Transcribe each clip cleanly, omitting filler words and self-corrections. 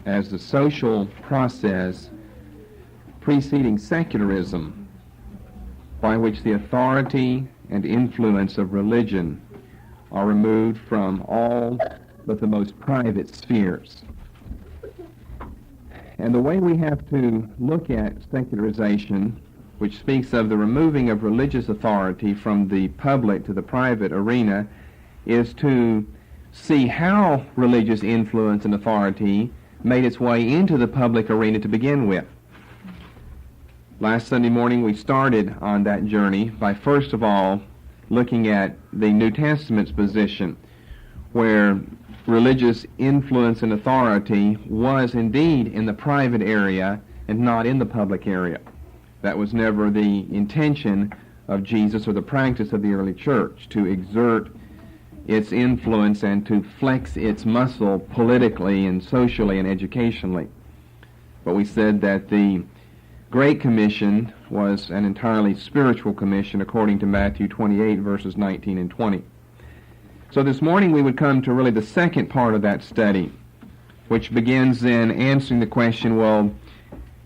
as the social process preceding secularism, by which the authority and influence of religion are removed from all but the most private spheres. And the way we have to look at secularization, which speaks of the removing of religious authority from the public to the private arena, is to see how religious influence and authority made its way into the public arena to begin with. Last Sunday morning we started on that journey by first of all looking at the New Testament's position, where religious influence and authority was indeed in the private area and not in the public area. That was never the intention of Jesus or the practice of the early church, to exert its influence and to flex its muscle politically and socially and educationally. But we said that the Great Commission was an entirely spiritual commission according to Matthew 28 verses 19 and 20. So this morning we would come to really the second part of that study, which begins then answering the question, well,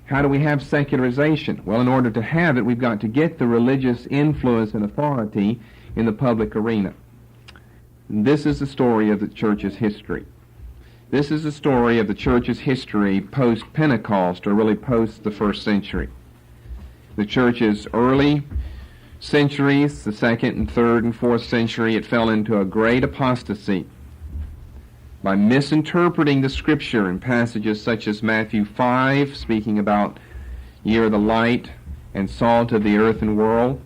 how do we have secularization? Well, in order to have it, we've got to get the religious influence and authority in the public arena. This is the story of the church's history. This is the story of the church's history post-Pentecost, or really post the first century. The church's early centuries, the second and third and fourth century, it fell into a great apostasy by misinterpreting the Scripture in passages such as Matthew 5, speaking about year of the light and salt of the earth and world.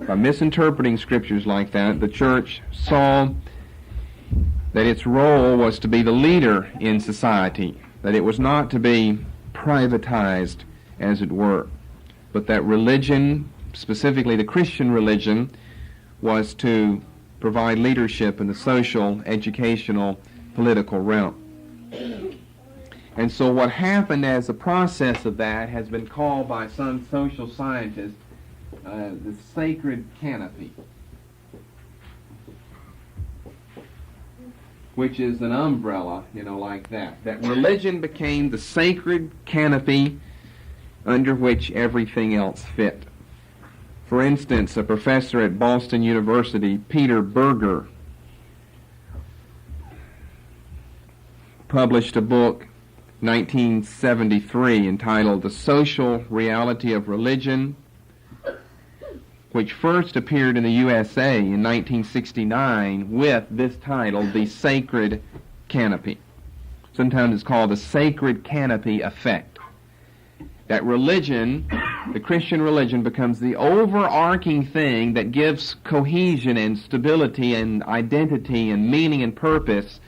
By misinterpreting Scriptures like that, the church saw that its role was to be the leader in society, that it was not to be privatized, as it were, but that religion, specifically the Christian religion, was to provide leadership in the social, educational, political realm. And so what happened as a process of that has been called by some social scientists the sacred canopy, which is an umbrella, like that. That religion became the sacred canopy under which everything else fit. For instance, a professor at Boston University, Peter Berger, published a book, 1973, entitled The Social Reality of Religion, which first appeared in the USA in 1969 with this title, The Sacred Canopy. Sometimes it's called the Sacred Canopy Effect. That religion, the Christian religion, becomes the overarching thing that gives cohesion and stability and identity and meaning and purpose,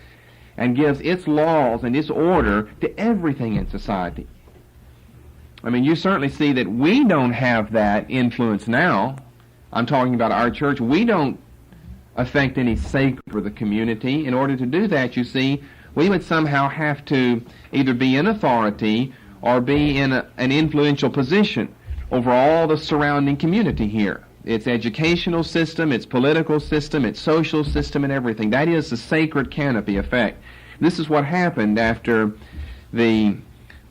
and gives its laws and its order to everything in society. I mean, you certainly see that we don't have that influence now. I'm talking about our church. We don't affect any sacred for the community. In order to do that, you see, we would somehow have to either be in authority or be in an influential position over all the surrounding community here. Its educational system, its political system, its social system, and everything. That is the sacred canopy effect. This is what happened after the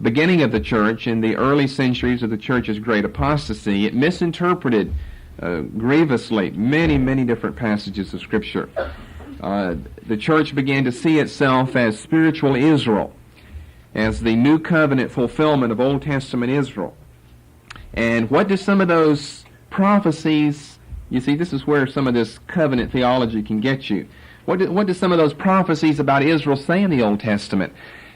beginning of the church in the early centuries of the church's great apostasy. It misinterpreted grievously many different passages of Scripture. The church began to see itself as spiritual Israel, as the new covenant fulfillment of Old Testament Israel. And what do some of those prophecies, you see, this is where some of this covenant theology can get you. What do some of those prophecies about Israel say in the Old Testament?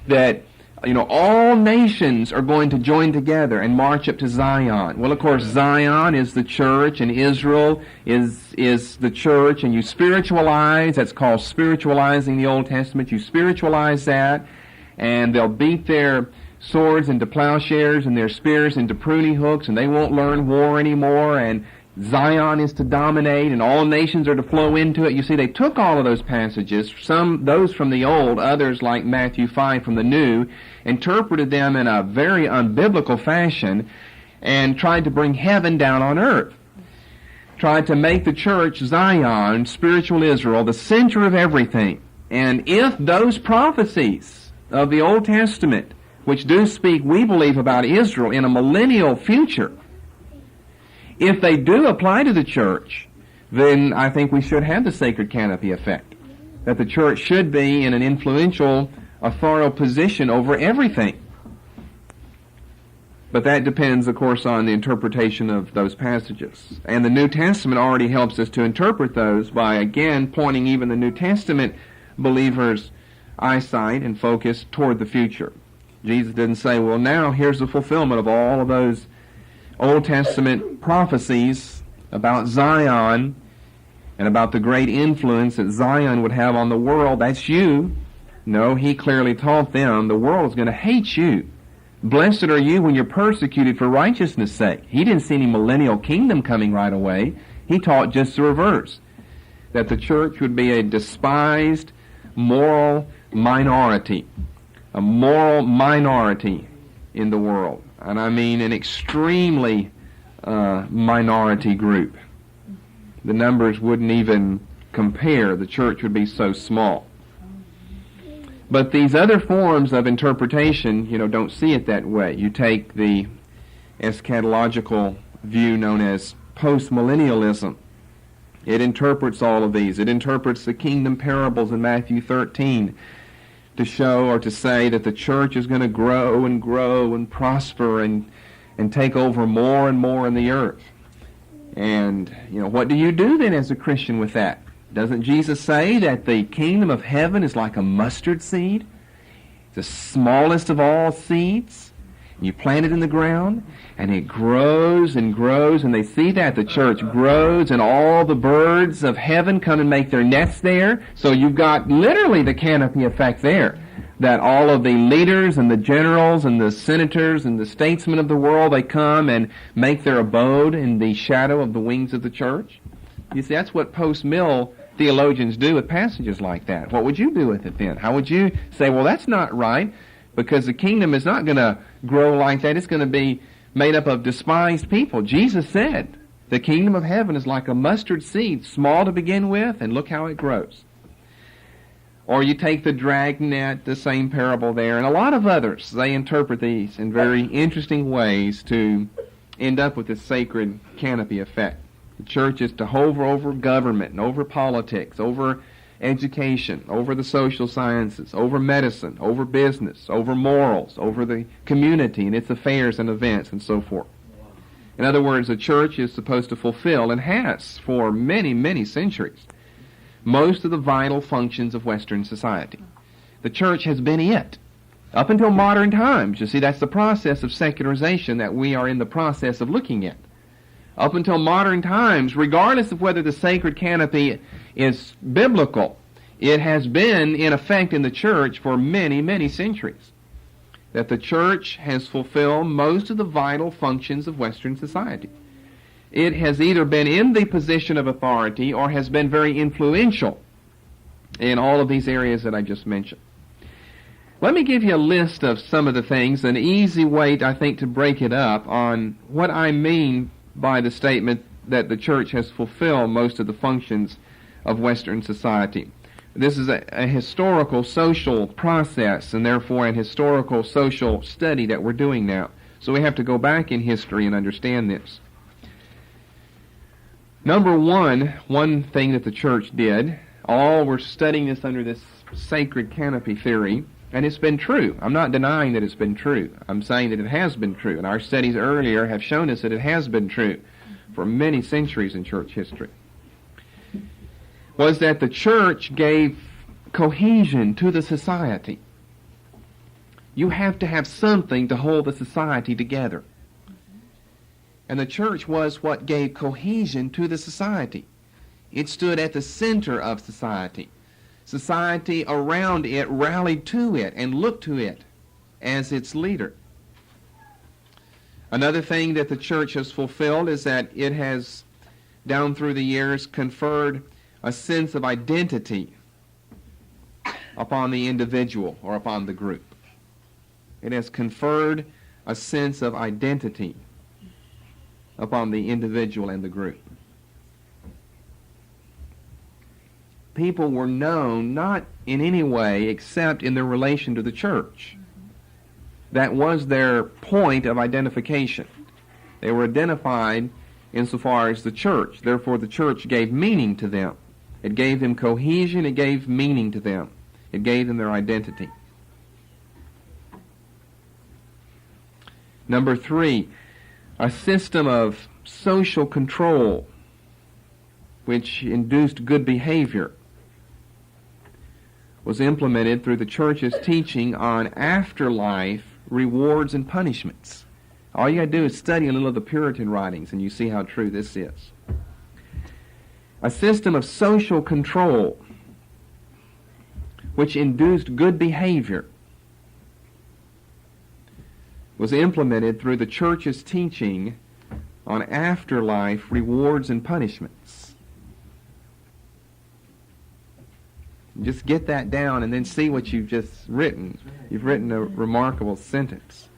That all nations are going to join together and march up to Zion. Well, of course, Zion is the church, and Israel is the church, and you spiritualize, that's called spiritualizing the Old Testament. You spiritualize that, and they'll beat their swords into plowshares and their spears into pruning hooks, and they won't learn war anymore, and Zion is to dominate, and all nations are to flow into it. You see, they took all of those passages, those from the Old, others like Matthew 5 from the New, interpreted them in a very unbiblical fashion, and tried to bring heaven down on earth. Tried to make the church, Zion, spiritual Israel, the center of everything. And if those prophecies of the Old Testament, which do speak, we believe, about Israel in a millennial future, if they do apply to the church, then I think we should have the sacred canopy effect. That the church should be in an influential, authorial position over everything. But that depends, of course, on the interpretation of those passages. And the New Testament already helps us to interpret those by, again, pointing even the New Testament believers' eyesight and focus toward the future. Jesus didn't say, well, now here's the fulfillment of all of those Old Testament prophecies about Zion and about the great influence that Zion would have on the world. That's you. No, he clearly taught them the world is going to hate you. Blessed are you when you're persecuted for righteousness' sake. He didn't see any millennial kingdom coming right away. He taught just the reverse, that the church would be a despised moral minority, a moral minority in the world. And I mean an extremely minority group. The numbers wouldn't even compare. The church would be so small. But these other forms of interpretation, don't see it that way. You take the eschatological view known as postmillennialism. It interprets all of these. It interprets the kingdom parables in Matthew 13 to show or to say that the church is going to grow and prosper and take over more and more in the earth. And, what do you do then as a Christian with that? Doesn't Jesus say that the kingdom of heaven is like a mustard seed? The smallest of all seeds. You plant it in the ground, and it grows and grows, and they see that. The church grows, and all the birds of heaven come and make their nests there. So you've got literally the canopy effect there, that all of the leaders and the generals and the senators and the statesmen of the world, they come and make their abode in the shadow of the wings of the church. You see, that's what post-mill theologians do with passages like that. What would you do with it then? How would you say, well, that's not right, because the kingdom is not going to grow like that. It's going to be made up of despised people. Jesus said, the kingdom of heaven is like a mustard seed, small to begin with, and look how it grows. Or you take the dragnet, the same parable there, and a lot of others. They interpret these in very interesting ways to end up with this sacred canopy effect. The church is to hover over government and over politics, over education, over the social sciences, over medicine, over business, over morals, over the community and its affairs and events and so forth. In other words, the church is supposed to fulfill, and has for many, many centuries, most of the vital functions of Western society. The church has been it up until modern times. You see, that's the process of secularization that we are in the process of looking at. Up until modern times, regardless of whether the sacred canopy is biblical, it has been in effect in the church for many, many centuries. That the church has fulfilled most of the vital functions of Western society. It has either been in the position of authority or has been very influential in all of these areas that I just mentioned. Let me give you a list of some of the things, an easy way, I think, to break it up on what I mean by the statement that the church has fulfilled most of the functions of Western society. This is a historical social process, and therefore an historical social study that we're doing now. So we have to go back in history and understand this. Number one thing that the church did, we're studying this under this sacred canopy theory, and it's been true. I'm not denying that it's been true. I'm saying that it has been true, and our studies earlier have shown us that it has been true for many centuries in church history, was that the church gave cohesion to the society. You have to have something to hold the society together. And the church was what gave cohesion to the society. It stood at the center of society. Society around it rallied to it and looked to it as its leader. Another thing that the church has fulfilled is that it has, down through the years, conferred a sense of identity upon the individual or upon the group. It has conferred a sense of identity upon the individual and the group. people were known not in any way except in their relation to the church. That was their point of identification. They were identified insofar as the church. Therefore, the church gave meaning to them. It gave them cohesion. It gave meaning to them. It gave them their identity. Number 3, a system of social control which induced good behavior was implemented through the church's teaching on afterlife rewards and punishments. All you got to do is study a little of the Puritan writings and you see how true this is. A system of social control which induced good behavior was implemented through the church's teaching on afterlife rewards and punishments. Just get that down and then see what you've just written. You've written a remarkable sentence.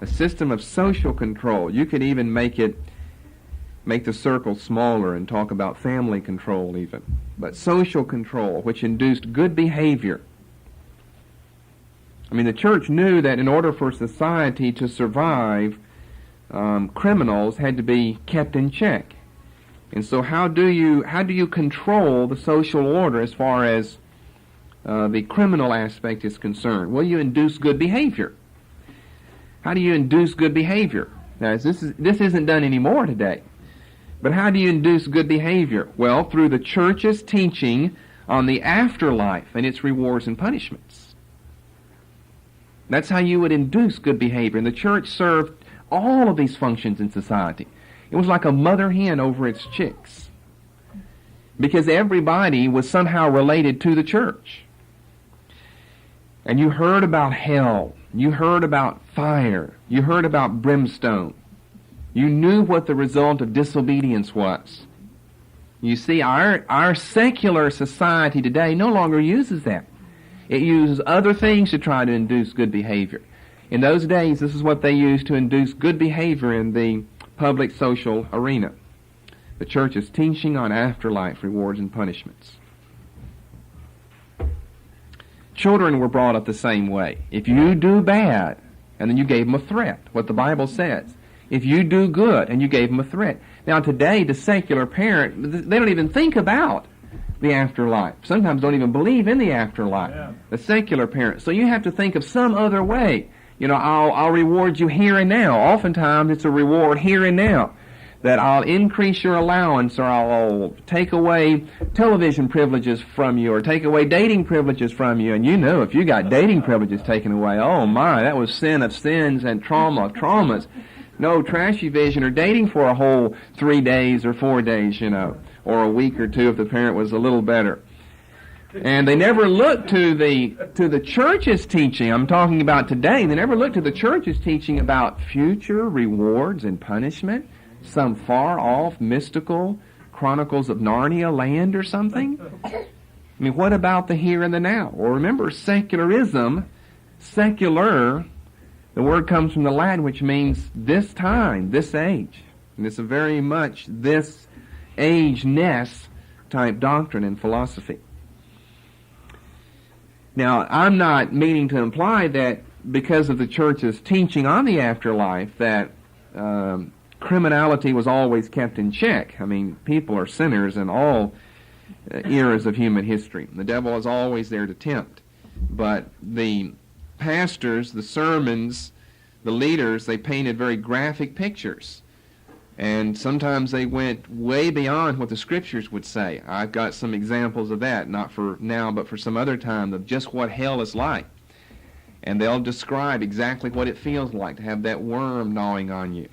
A system of social control. You could even make the circle smaller and talk about family control even. But social control, which induced good behavior. I mean, the church knew that in order for society to survive, criminals had to be kept in check. And so how do you control the social order as far as the criminal aspect is concerned? Well, you induce good behavior. How do you induce good behavior? Now, this isn't done anymore today. But how do you induce good behavior? Well, through the church's teaching on the afterlife and its rewards and punishments. That's how you would induce good behavior. And the church served all of these functions in society. It was like a mother hen over its chicks. Because everybody was somehow related to the church. And you heard about hell. You heard about fire. You heard about brimstone. You knew what the result of disobedience was. You see, our secular society today no longer uses that. It uses other things to try to induce good behavior. In those days, this is what they used to induce good behavior in the public social arena. The church's teaching on afterlife rewards and punishments. Children were brought up the same way. If you do bad, and then you gave them a threat, what the Bible says. If you do good, and you gave them a threat. Now today, the secular parent, they don't even think about the afterlife. Sometimes don't even believe in the afterlife. Yeah. The secular parent. So you have to think of some other way. You know, I'll reward you here and now. Oftentimes it's a reward here and now. That I'll increase your allowance, or I'll take away television privileges from you, or take away dating privileges from you. And you know, if you got dating privileges taken away, oh my, that was sin of sins and trauma of traumas. No trashy vision or dating for a whole 3 days or 4 days, you know, or a week or two if the parent was a little better. And they never looked to the church's teaching. I'm talking about today. They never looked to the church's teaching about future rewards and punishment, some far off mystical Chronicles of Narnia land or something. I mean, what about the here and the now? Well, remember, secularism, secular, the word comes from the Latin, which means this time, this age. And it's a very much this age-ness type doctrine and philosophy. Now, I'm not meaning to imply that because of the church's teaching on the afterlife that criminality was always kept in check. I mean, people are sinners in all eras of human history. The devil is always there to tempt. But the pastors, the sermons, the leaders, they painted very graphic pictures. And sometimes they went way beyond what the Scriptures would say. I've got some examples of that, not for now, but for some other time, of just what hell is like. And they'll describe exactly what it feels like to have that worm gnawing on you.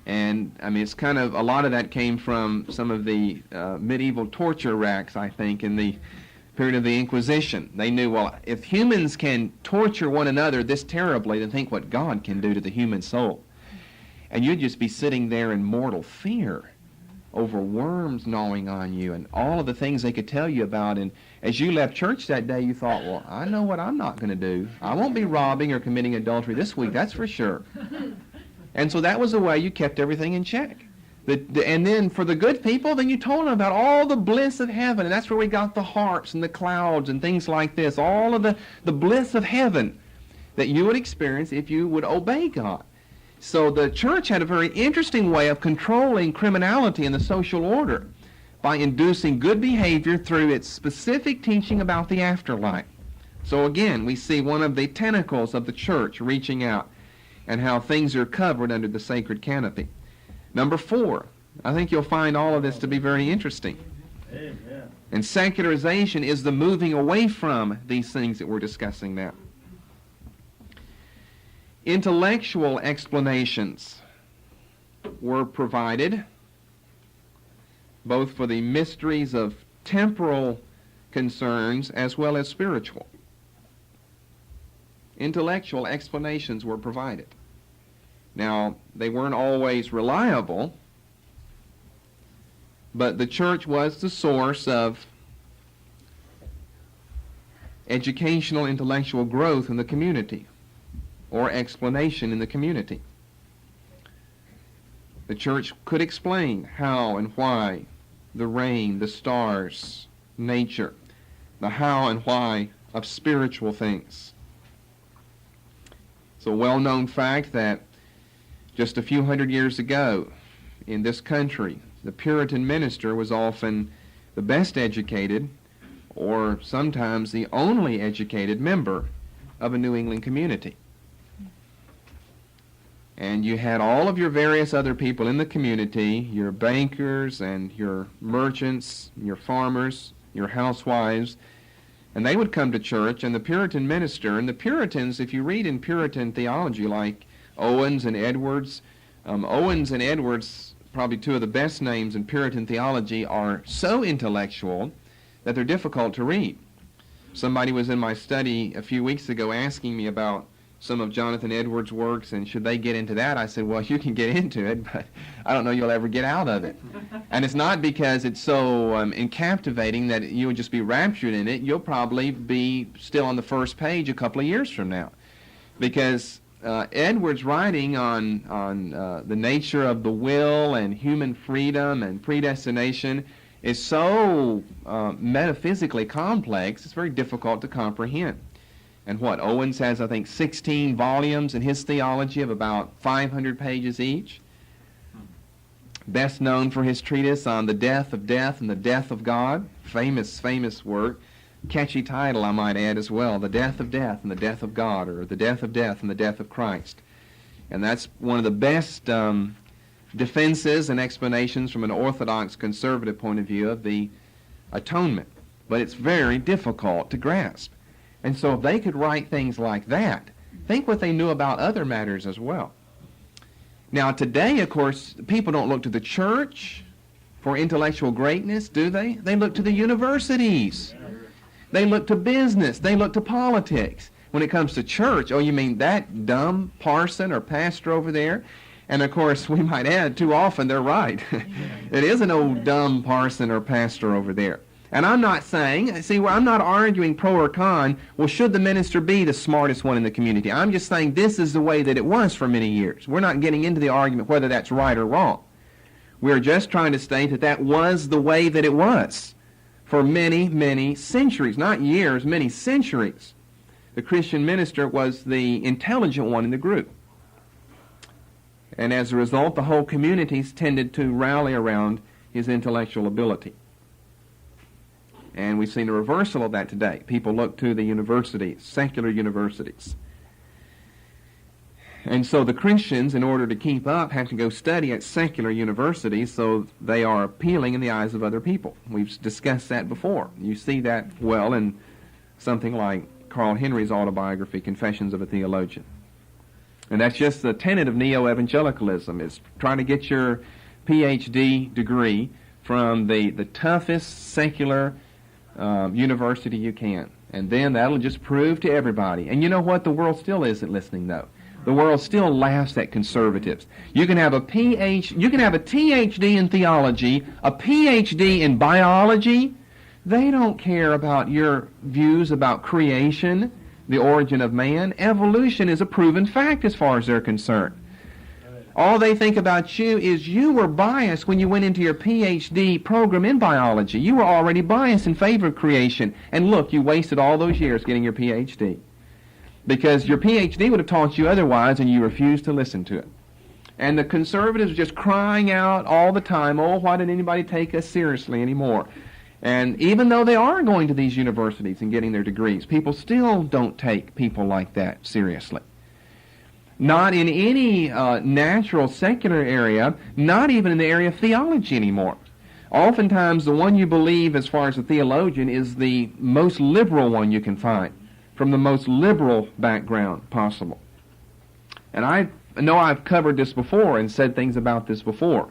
And, I mean, it's kind of, a lot of that came from some of the medieval torture racks, I think, in the period of the Inquisition. They knew, well, if humans can torture one another this terribly, then think what God can do to the human soul. And you'd just be sitting there in mortal fear over worms gnawing on you and all of the things they could tell you about. And as you left church that day, you thought, well, I know what I'm not going to do. I won't be robbing or committing adultery this week, that's for sure. And so that was the way you kept everything in check. And then for the good people, then you told them about all the bliss of heaven. And that's where we got the harps and the clouds and things like this. All of the bliss of heaven that you would experience if you would obey God. So the church had a very interesting way of controlling criminality in the social order by inducing good behavior through its specific teaching about the afterlife. So again, we see one of the tentacles of the church reaching out and how things are covered under the sacred canopy. Number 4, I think you'll find all of this to be very interesting. Amen. And secularization is the moving away from these things that we're discussing now. Intellectual explanations were provided both for the mysteries of temporal concerns as well as spiritual. Intellectual explanations were provided. Now, they weren't always reliable, but the church was the source of educational intellectual growth in the community, or explanation in the community. The church could explain how and why the rain, the stars, nature, the how and why of spiritual things. It's a well-known fact that just a few hundred years ago in this country, the Puritan minister was often the best educated, or sometimes the only educated member of a New England community. And you had all of your various other people in the community, your bankers and your merchants, your farmers, your housewives, and they would come to church, and the Puritan minister, and the Puritans, if you read in Puritan theology like Owens and Edwards, probably two of the best names in Puritan theology, are so intellectual that they're difficult to read. Somebody was in my study a few weeks ago asking me about some of Jonathan Edwards' works, and should they get into that? I said, well, you can get into it, but I don't know you'll ever get out of it. And it's not because it's so captivating that you'll just be raptured in it. You'll probably be still on the first page a couple of years from now. Because Edwards' writing on the nature of the will and human freedom and predestination is so metaphysically complex, it's very difficult to comprehend. And what, Owens has, I think, 16 volumes in his theology of about 500 pages each. Best known for his treatise on the death of death and the death of God. Famous work. Catchy title, I might add, as well. The death of death and the death of God, or the death of death and the death of Christ. And that's one of the best defenses and explanations from an Orthodox conservative point of view of the atonement. But it's very difficult to grasp. And so if they could write things like that, think what they knew about other matters as well. Now today, of course, people don't look to the church for intellectual greatness, do they? They look to the universities. They look to business. They look to politics. When it comes to church, oh, you mean that dumb parson or pastor over there? And of course, we might add, too often they're right. It is an old dumb parson or pastor over there. And I'm not saying, see, I'm not arguing pro or con, well, should the minister be the smartest one in the community? I'm just saying this is the way that it was for many years. We're not getting into the argument whether that's right or wrong. We're just trying to state that that was the way that it was for many, many centuries. Not years, many centuries. The Christian minister was the intelligent one in the group. And as a result, the whole communities tended to rally around his intellectual ability. And we've seen a reversal of that today. People look to the universities, secular universities. And so the Christians, in order to keep up, have to go study at secular universities so they are appealing in the eyes of other people. We've discussed that before. You see that well in something like Carl Henry's autobiography, Confessions of a Theologian. And that's just the tenet of neo-evangelicalism, is trying to get your PhD degree from the toughest secular university you can. And then that'll just prove to everybody. And you know what? The world still isn't listening, though. The world still laughs at conservatives. You can have a THD in theology, a PhD in biology. They don't care about your views about creation, the origin of man. Evolution is a proven fact as far as they're concerned. All they think about you is you were biased when you went into your PhD program in biology. You were already biased in favor of creation. And look, you wasted all those years getting your PhD. Because your PhD would have taught you otherwise, and you refused to listen to it. And the conservatives just crying out all the time, oh, why didn't anybody take us seriously anymore? And even though they are going to these universities and getting their degrees, people still don't take people like that seriously. Not in any natural, secular area, not even in the area of theology anymore. Oftentimes, the one you believe as far as a theologian is the most liberal one you can find, from the most liberal background possible. And I know I've covered this before and said things about this before,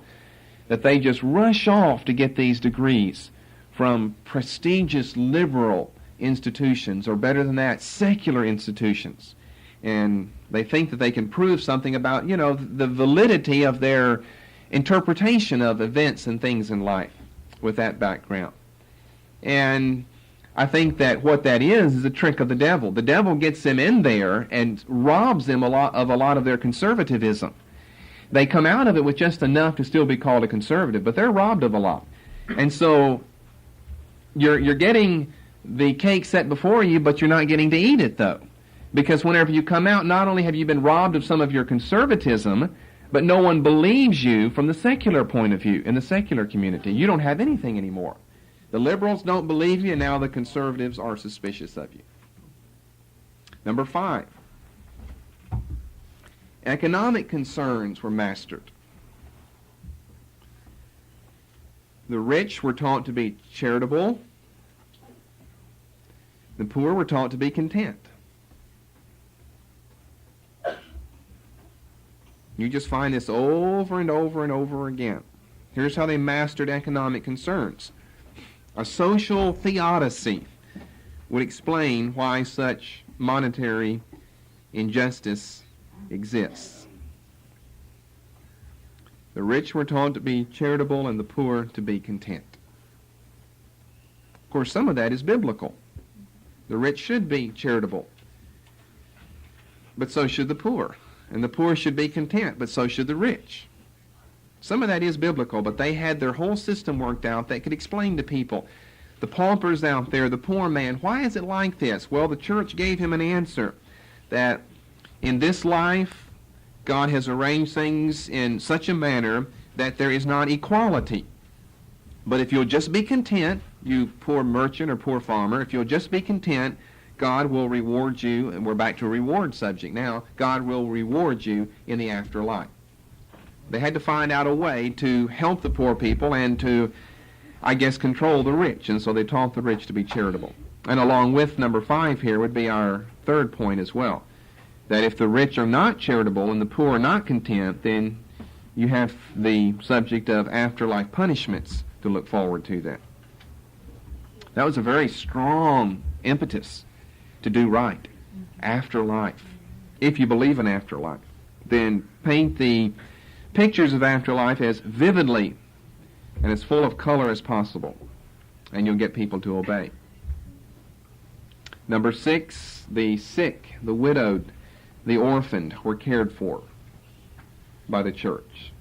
that they just rush off to get these degrees from prestigious liberal institutions, or better than that, secular institutions. And they think that they can prove something about, the validity of their interpretation of events and things in life with that background. And I think that what that is a trick of the devil. The devil gets them in there and robs them a lot of their conservatism. They come out of it with just enough to still be called a conservative, but they're robbed of a lot. And so you're getting the cake set before you, but you're not getting to eat it, though. Because whenever you come out, not only have you been robbed of some of your conservatism, but no one believes you from the secular point of view, in the secular community. You don't have anything anymore. The liberals don't believe you, and now the conservatives are suspicious of you. Number 5. Economic concerns were mastered. The rich were taught to be charitable. The poor were taught to be content. You just find this over and over and over again. Here's how they mastered economic concerns. A social theodicy would explain why such monetary injustice exists. The rich were taught to be charitable and the poor to be content. Of course, some of that is biblical. The rich should be charitable, but so should the poor. And the poor should be content, but so should the rich. Some of that is biblical, but they had their whole system worked out that could explain to people, the paupers out there, the poor man, why is it like this? Well, the church gave him an answer, that in this life, God has arranged things in such a manner that there is not equality. But if you'll just be content, you poor merchant or poor farmer, if you'll just be content, God will reward you, and we're back to a reward subject now, God will reward you in the afterlife. They had to find out a way to help the poor people and to, I guess, control the rich, and so they taught the rich to be charitable. And along with number 5 here would be our third point as well, that if the rich are not charitable and the poor are not content, then you have the subject of afterlife punishments to look forward to then. That was a very strong impetus to do right. Afterlife. If you believe in afterlife, then paint the pictures of afterlife as vividly and as full of color as possible, and you'll get people to obey. Number 6, the sick, the widowed, the orphaned were cared for by the church.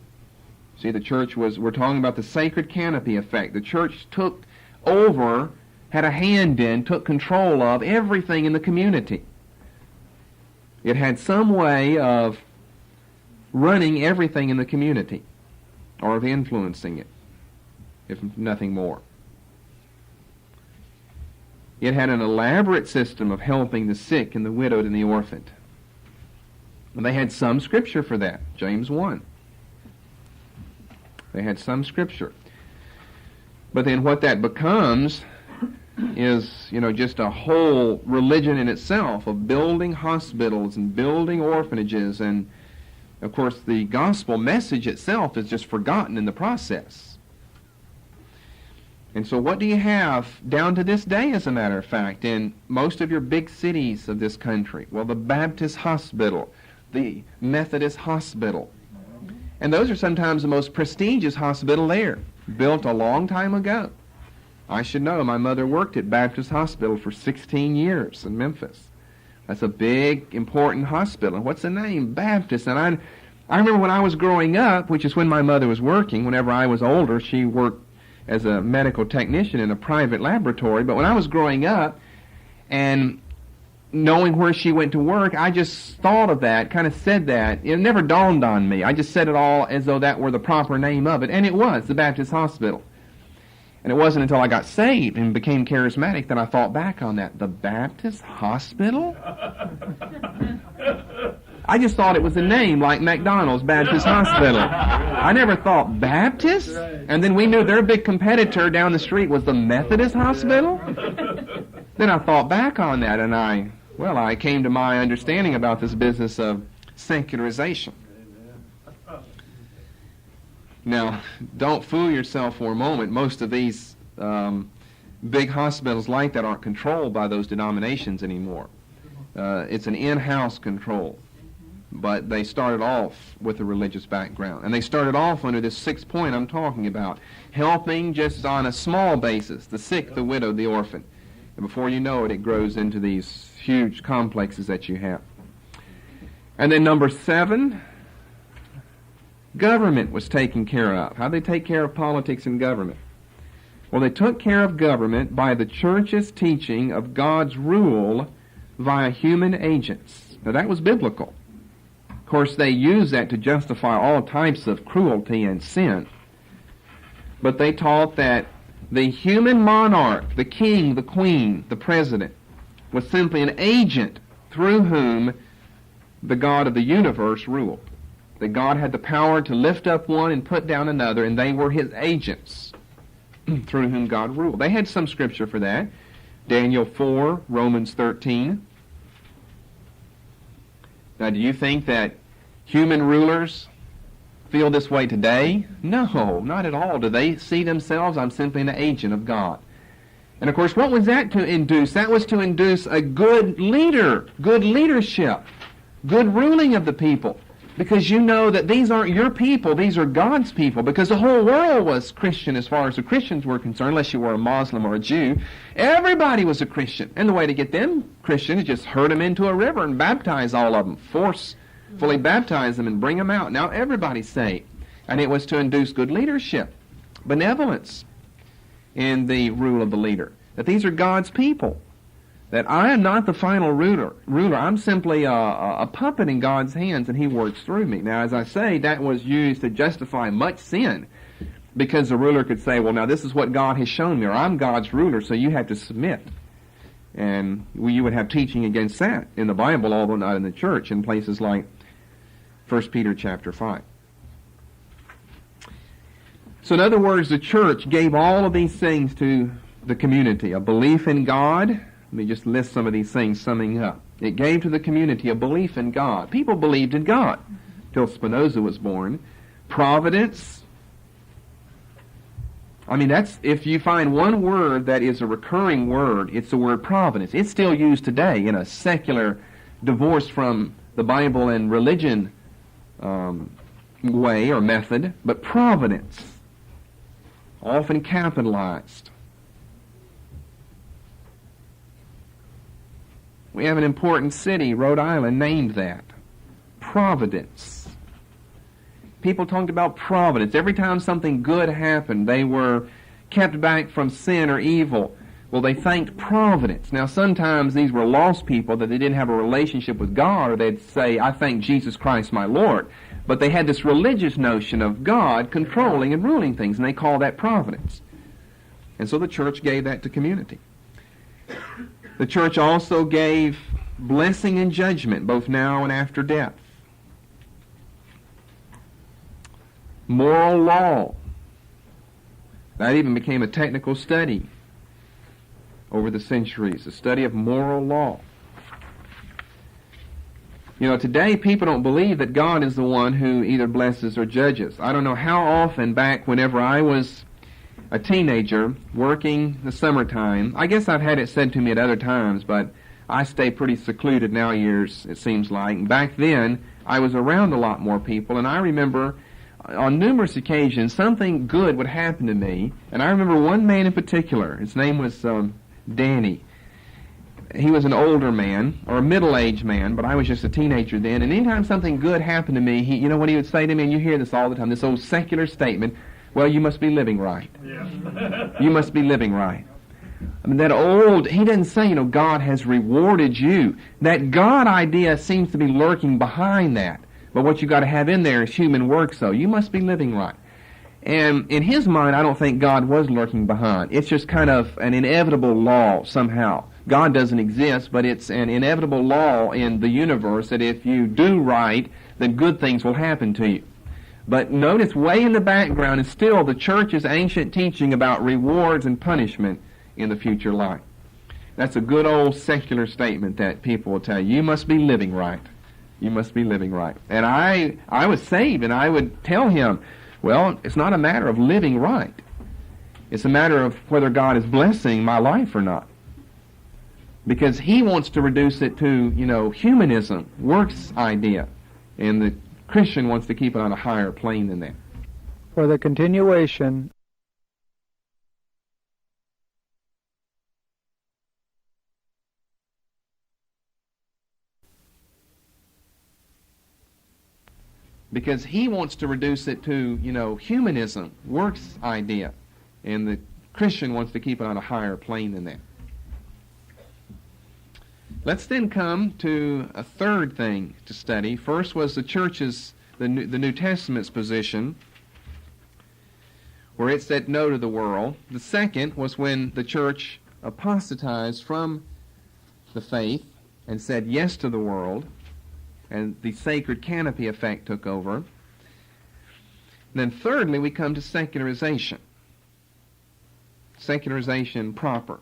See, the church we're talking about the sacred canopy effect. The church took over, had a hand in, took control of everything in the community. It had some way of running everything in the community, or of influencing it, if nothing more. It had an elaborate system of helping the sick and the widowed and the orphaned. And they had some scripture for that, James 1. They had some scripture. But then what that becomes is, just a whole religion in itself of building hospitals and building orphanages, and of course the gospel message itself is just forgotten in the process. And so what do you have down to this day, as a matter of fact, in most of your big cities of this country? Well, the Baptist hospital, the Methodist hospital. And those are sometimes the most prestigious hospital there, built a long time ago. I should know. My mother worked at Baptist Hospital for 16 years in Memphis. That's a big, important hospital. And what's the name? Baptist. And I remember when I was growing up, which is when my mother was working, whenever I was older, she worked as a medical technician in a private laboratory. But when I was growing up and knowing where she went to work, I just thought of that, kind of said that. It never dawned on me. I just said it all as though that were the proper name of it. And it was, the Baptist Hospital. And it wasn't until I got saved and became charismatic that I thought back on that. The Baptist Hospital? I just thought it was a name like McDonald's Baptist Hospital. I never thought Baptist? And then we knew their big competitor down the street was the Methodist Hospital? Then I thought back on that, and I came to my understanding about this business of secularization. Now, don't fool yourself for a moment. Most of these big hospitals like that aren't controlled by those denominations anymore. It's an in-house control. But they started off with a religious background. And they started off under this sixth point I'm talking about, helping just on a small basis, the sick, the widow, the orphan. And before you know it, it grows into these huge complexes that you have. And then number 7, government was taken care of. How did they take care of politics and government? Well, they took care of government by the church's teaching of God's rule via human agents. Now, that was biblical. Of course, they used that to justify all types of cruelty and sin. But they taught that the human monarch, the king, the queen, the president, was simply an agent through whom the God of the universe ruled. That God had the power to lift up one and put down another, and they were his agents through whom God ruled. They had some scripture for that. Daniel 4, Romans 13. Now, do you think that human rulers feel this way today? No, not at all. Do they see themselves? I'm simply an agent of God. And of course, what was that to induce? That was to induce a good leader, good leadership, good ruling of the people. Because you know that these aren't your people, these are God's people. Because the whole world was Christian as far as the Christians were concerned, unless you were a Muslim or a Jew. Everybody was a Christian. And the way to get them Christian is just herd them into a river and baptize all of them. Forcefully baptize them and bring them out. Now everybody's saved. And it was to induce good leadership, benevolence in the rule of the leader. That these are God's people. That I am not the final ruler. I'm simply a puppet in God's hands, and he works through me. Now, as I say, that was used to justify much sin, because the ruler could say, well, now this is what God has shown me, or I'm God's ruler, so you have to submit. And you would have teaching against that in the Bible, although not in the church, in places like 1 Peter chapter 5. So in other words, the church gave all of these things to the community. A belief in God. Let me just list some of these things, summing up. It gave to the community a belief in God. People believed in God till Spinoza was born. Providence. I mean, that's, if you find one word that is a recurring word, it's the word providence. It's still used today in a secular, divorce from the Bible and religion way or method, but providence, often capitalized. We have an important city, Rhode Island, named that. Providence. People talked about providence. Every time something good happened, they were kept back from sin or evil. Well, they thanked providence. Now, sometimes these were lost people that they didn't have a relationship with God, or they'd say, I thank Jesus Christ my Lord. But they had this religious notion of God controlling and ruling things, and they called that providence. And so the church gave that to community. The church also gave blessing and judgment, both now and after death. Moral law. That even became a technical study over the centuries, the study of moral law. You know, today people don't believe that God is the one who either blesses or judges. I don't know how often back whenever I was a teenager working the summertime. I guess I've had it said to me at other times, but I stay pretty secluded now years, it seems like. Back then, I was around a lot more people, and I remember on numerous occasions something good would happen to me. And I remember one man in particular. His name was Danny. he was an older man, or a middle-aged man, but I was just a teenager then, and anytime something good happened to me, you know what he would say to me, and you hear this all the time, this old secular statement, well, you must be living right. Yeah. You must be living right. I mean, he didn't say, God has rewarded you. That God idea seems to be lurking behind that. But what you got to have in there is human work, so you must be living right. And in his mind, I don't think God was lurking behind. It's just kind of an inevitable law somehow. God doesn't exist, but it's an inevitable law in the universe that if you do right, then good things will happen to you. But notice way in the background is still the church's ancient teaching about rewards and punishment in the future life. That's a good old secular statement that people will tell you. You must be living right. You must be living right. And I was saved, and I would tell him, well, it's not a matter of living right. It's a matter of whether God is blessing my life or not. Because he wants to reduce it to, humanism, works idea. And the Christian wants to keep it on a higher plane than that. For the continuation because he wants to reduce it to, humanism, works idea. And the Christian wants to keep it on a higher plane than that. Let's then come to a third thing to study. First was the church's, the New Testament's position, where it said no to the world. The second was when the church apostatized from the faith and said yes to the world, and the sacred canopy effect took over. And then thirdly, we come to secularization. Secularization proper.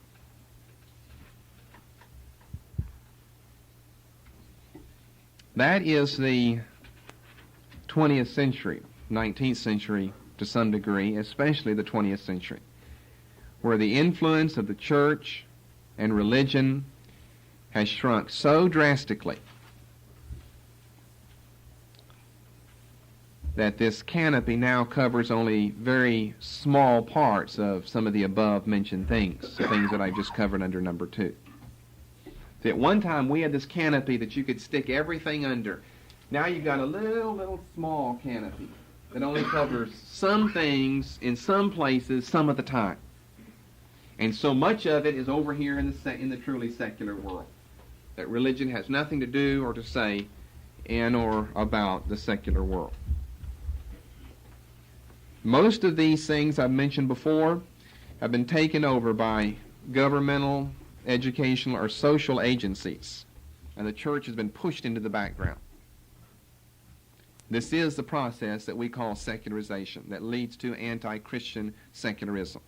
That is the 20th century, 19th century to some degree, especially the 20th century, where the influence of the church and religion has shrunk so drastically that this canopy now covers only very small parts of some of the above-mentioned things, the things that I just covered under number 2. See, at one time we had this canopy that you could stick everything under. Now you've got a little small canopy that only covers some things in some places some of the time. And so much of it is over here in the truly secular world, that religion has nothing to do or to say in or about the secular world. Most of these things I've mentioned before have been taken over by governmental, educational, or social agencies, and the church has been pushed into the background. This is the process that we call secularization that leads to anti-Christian secularism.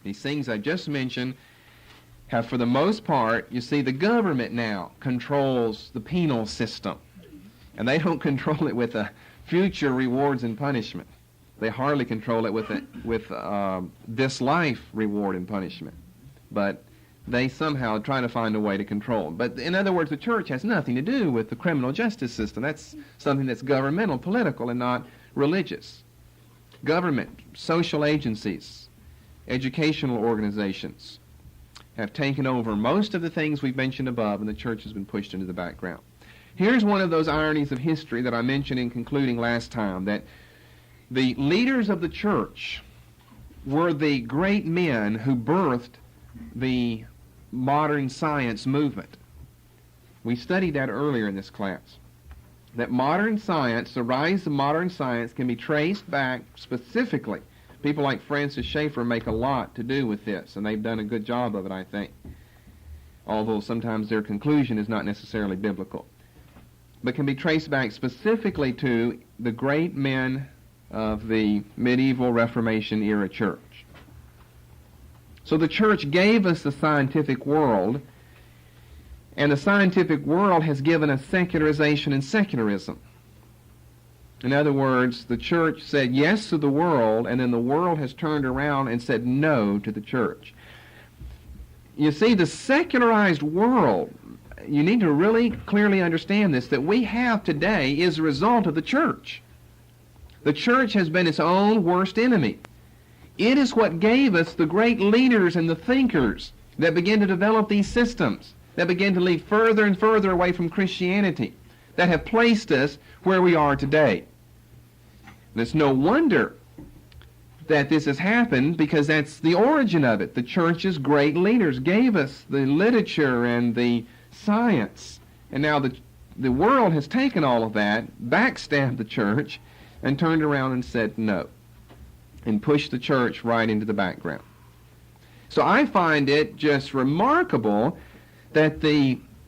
These things I just mentioned have, for the most part, you see, the government now controls the penal system, and they don't control it with a future rewards and punishment. They hardly control it with this life reward and punishment. But they somehow try to find a way to control. But in other words, the church has nothing to do with the criminal justice system. That's something that's governmental, political, and not religious. Government, social agencies, educational organizations have taken over most of the things we've mentioned above, and the church has been pushed into the background. Here's one of those ironies of history that I mentioned in concluding last time, that the leaders of the church were the great men who birthed the modern science movement. We studied that earlier in this class. That modern science, the rise of modern science, can be traced back specifically. People like Francis Schaeffer make a lot to do with this, and they've done a good job of it, I think. Although sometimes their conclusion is not necessarily biblical. But can be traced back specifically to the great men of the medieval Reformation era church. So the church gave us the scientific world, and the scientific world has given us secularization and secularism. In other words, the church said yes to the world, and then the world has turned around and said no to the church. You see, the secularized world, you need to really clearly understand this, that we have today is a result of the church. The church has been its own worst enemy. It is what gave us the great leaders and the thinkers that begin to develop these systems, that begin to lead further and further away from Christianity, that have placed us where we are today. And it's no wonder that this has happened, because that's the origin of it. The church's great leaders gave us the literature and the science, and now the world has taken all of that, backstabbed the church, and turned around and said no, and pushed the church right into the background. So I find it just remarkable that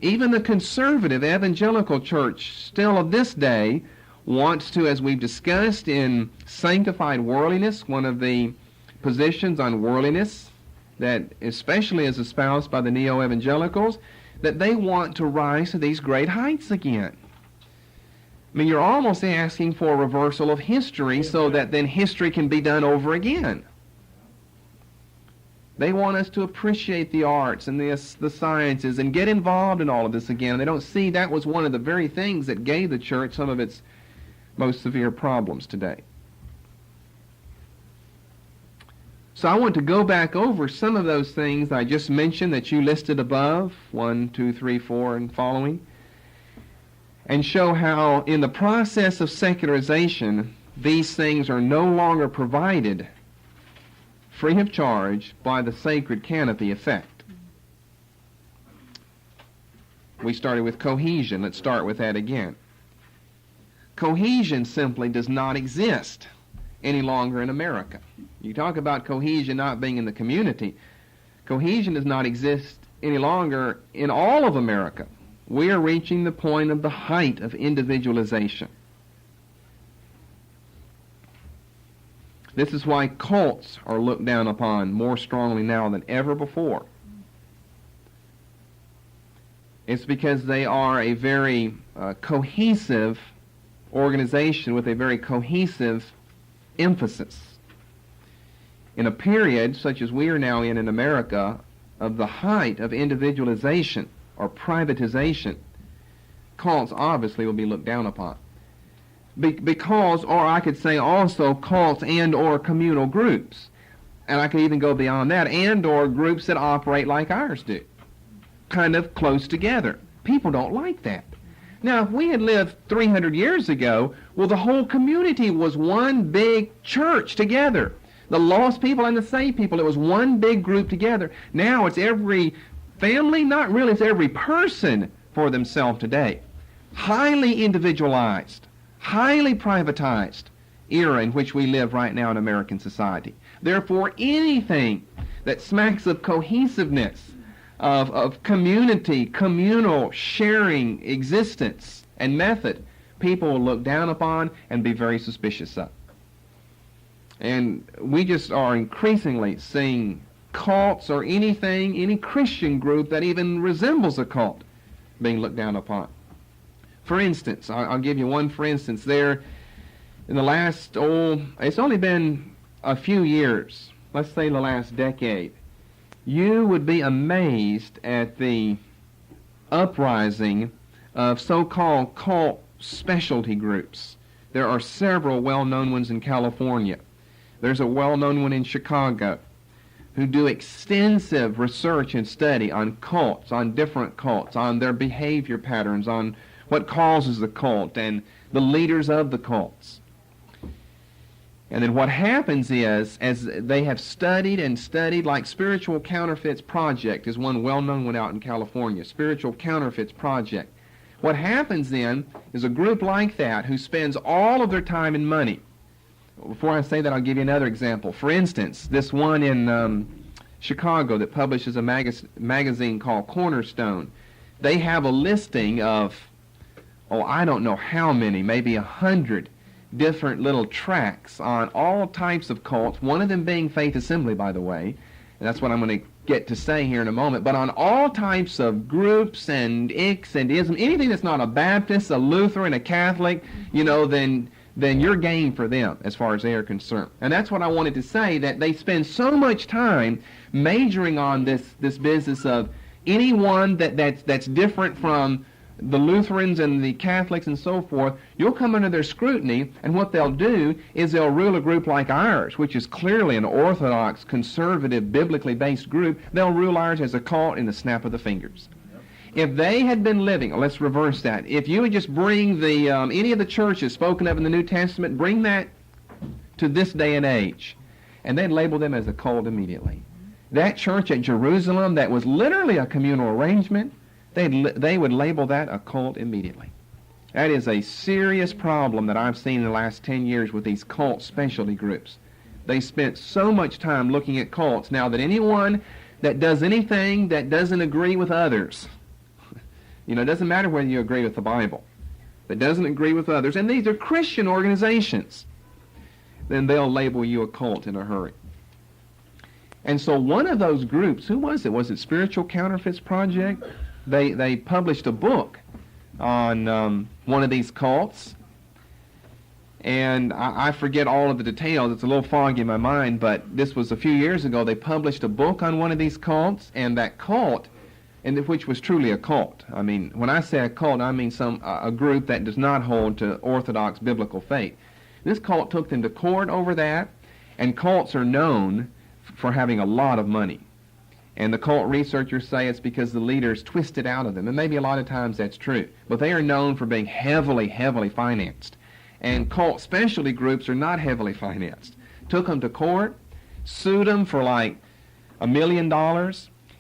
even the conservative evangelical church still of this day wants to, as we've discussed in sanctified worldliness, one of the positions on worldliness that especially is espoused by the neo-evangelicals, that they want to rise to these great heights again. I mean, you're almost asking for a reversal of history so that then history can be done over again. They want us to appreciate the arts and the sciences and get involved in all of this again. They don't see that was one of the very things that gave the church some of its most severe problems today. So I want to go back over some of those things I just mentioned that you listed above, 1, 2, 3, 4, and following, and show how in the process of secularization, these things are no longer provided free of charge by the sacred canopy effect. We started with cohesion. Let's start with that again. Cohesion simply does not exist any longer in America. You talk about cohesion not being in the community. Cohesion does not exist any longer in all of America. We are reaching the point of the height of individualization. This is why cults are looked down upon more strongly now than ever before. It's because they are a very cohesive organization with a very cohesive emphasis. In a period such as we are now in America, of the height of individualization or privatization, cults obviously will be looked down upon. Because, or I could say also cults and or communal groups, and I could even go beyond that, and or groups that operate like ours do, kind of close together. People don't like that. Now, if we had lived 300 years ago, well, the whole community was one big church together. The lost people and the saved people, it was one big group together. Now it's every family, not really, it's every person for themselves today. Highly individualized, highly privatized era in which we live right now in American society. Therefore, anything that smacks of cohesiveness, of community, communal sharing existence and method, people will look down upon and be very suspicious of. And we just are increasingly seeing cults or anything, any Christian group that even resembles a cult being looked down upon. For instance, I'll give you one for instance. There, in the last, it's only been a few years, let's say the last decade, you would be amazed at the uprising of so-called cult specialty groups. There are several well-known ones in California. There's a well-known one in Chicago who do extensive research and study on cults, on different cults, on their behavior patterns, on what causes the cult and the leaders of the cults. And then what happens is, as they have studied and studied, like Spiritual Counterfeits Project is one well-known one out in California, Spiritual Counterfeits Project. What happens then is a group like that who spends all of their time and money. Before I say that, I'll give you another example. For instance, this one in Chicago that publishes a magazine called Cornerstone, they have a listing of, I don't know how many, maybe 100 different little tracts on all types of cults, one of them being Faith Assembly, by the way, and that's what I'm going to get to say here in a moment, but on all types of groups and icks and ism, anything that's not a Baptist, a Lutheran, a Catholic, then you're game for them as far as they are concerned. And that's what I wanted to say, that they spend so much time majoring on this business of anyone that's different from the Lutherans and the Catholics and so forth, you'll come under their scrutiny, and what they'll do is they'll rule a group like ours, which is clearly an orthodox, conservative, biblically based group. They'll rule ours as a cult in the snap of the fingers. If they had been living, let's reverse that. If you would just bring the any of the churches spoken of in the New Testament, bring that to this day and age, and they'd label them as a cult immediately. That church at Jerusalem that was literally a communal arrangement, they would label that a cult immediately. That is a serious problem that I've seen in the last 10 years with these cult specialty groups. They spent so much time looking at cults now that anyone that does anything that doesn't agree with others, it doesn't matter whether you agree with the Bible, that doesn't agree with others, and these are Christian organizations, then they'll label you a cult in a hurry. And so one of those groups, who was it? Was it Spiritual Counterfeits Project? They published a book on one of these cults, and I forget all of the details. It's a little foggy in my mind, but this was a few years ago. They published a book on one of these cults, and that cult, which was truly a cult. I mean, when I say a cult, I mean a group that does not hold to orthodox biblical faith. This cult took them to court over that, and cults are known for having a lot of money. And the cult researchers say it's because the leaders twisted out of them, and maybe a lot of times that's true. But they are known for being heavily, heavily financed. And cult specialty groups are not heavily financed. Took them to court, sued them for like $1 million,